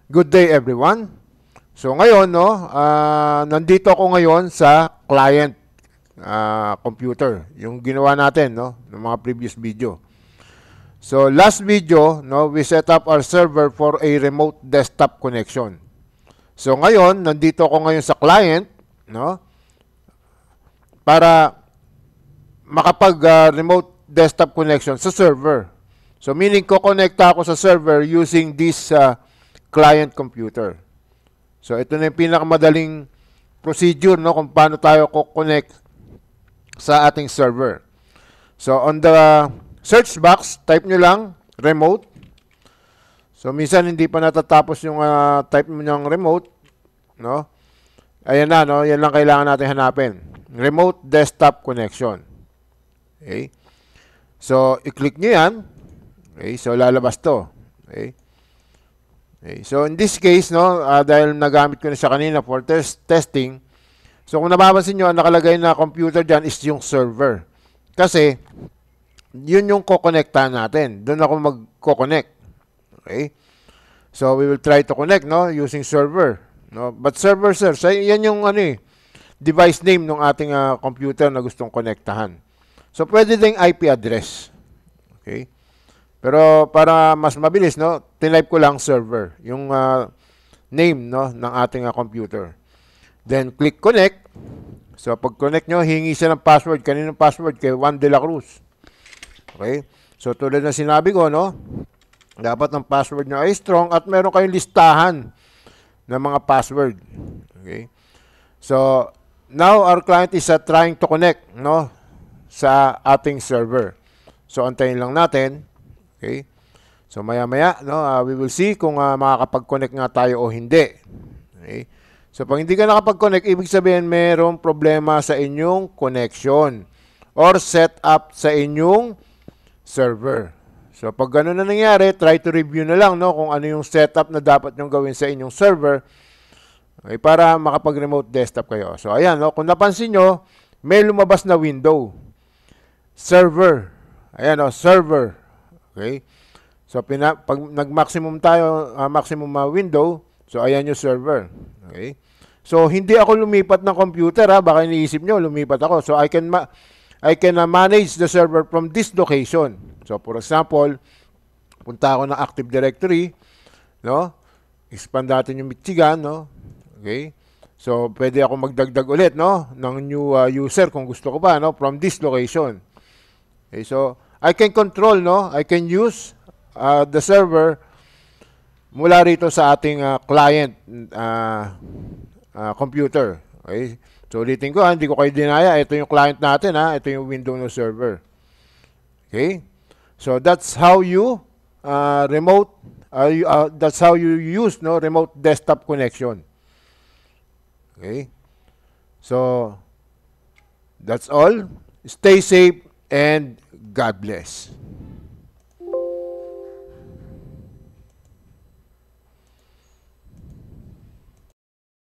Good day everyone. So ngayon no, nandito ako ngayon sa client computer, yung ginawa natin no ng mga previous video. So last video no, we set up our server for a remote desktop connection. So ngayon, nandito ako ngayon sa client no para makapag remote desktop connection sa server. So meaning ko connecta ako sa server using this client computer. So ito na yung pinakamadaling procedure no kung paano tayo ko-connect sa ating server. So on the search box, type nyo lang remote. So minsan hindi pa natatapos yung type mo ng remote, no? Ayan na no, yan lang kailangan natin hanapin. Remote desktop connection. Okay? So i-click niyo yan. Okay, so lalabas to. Okay? Okay, so in this case, no, dahil nagamit ko na siya kanina for testing, so kung nababansin nyo, ang nakalagay na computer dyan is yung server. Kasi, yun yung kukonektahan natin. Doon ako mag-connect. Okay? So, we will try to connect, no, using server. No? But server, sir, so yan yung device name ng ating computer na gustong konektahan. So, pwede ding IP address. Okay? Pero para mas mabilis, no, tinype ko lang server, yung name no, ng ating computer. Then, click connect. So, pag connect nyo, hingi siya ng password. Kaninong password? Kay Juan de la Cruz. Okay? So, tulad na sinabi ko, no, dapat ang password nyo ay strong at meron kayong listahan ng mga password. Okay? So, now our client is trying to connect, no, sa ating server. So, antayin lang natin. Okay? So maya-maya, no, we will see kung makakapag-connect nga tayo o hindi. Okay? So pag hindi ka nakapag-connect, ibig sabihin mayroong problema sa inyong connection or setup sa inyong server. So pag gano'n na nangyari, try to review na lang no, kung ano yung setup na dapat nyong gawin sa inyong server, okay, para makapag-remote desktop kayo. So ayan, no, kung napansin nyo, may lumabas na window. Server. Ayan, no, server. Okay? So, pag nag-maximum tayo, maximum window, so ayan yung server. Okay? So, hindi ako lumipat ng computer, baka iniisip nyo, lumipat ako. So, I can manage the server from this location. So, for example, punta ako ng Active Directory, no? Expand natin yung Michigan, no? Okay? So, pwede ako magdagdag ulit, no? Ng new user kung gusto ko pa, no? From this location. Okay, so, I can control, no? I can use the server mula rito sa ating client computer. Okay? So, ulitin ko, hindi ko kayo dinaya. Ito yung client natin, Ito yung window ng server. Okay? So, that's how you that's how you use, no, remote desktop connection. Okay? So, that's all. Stay safe and God bless.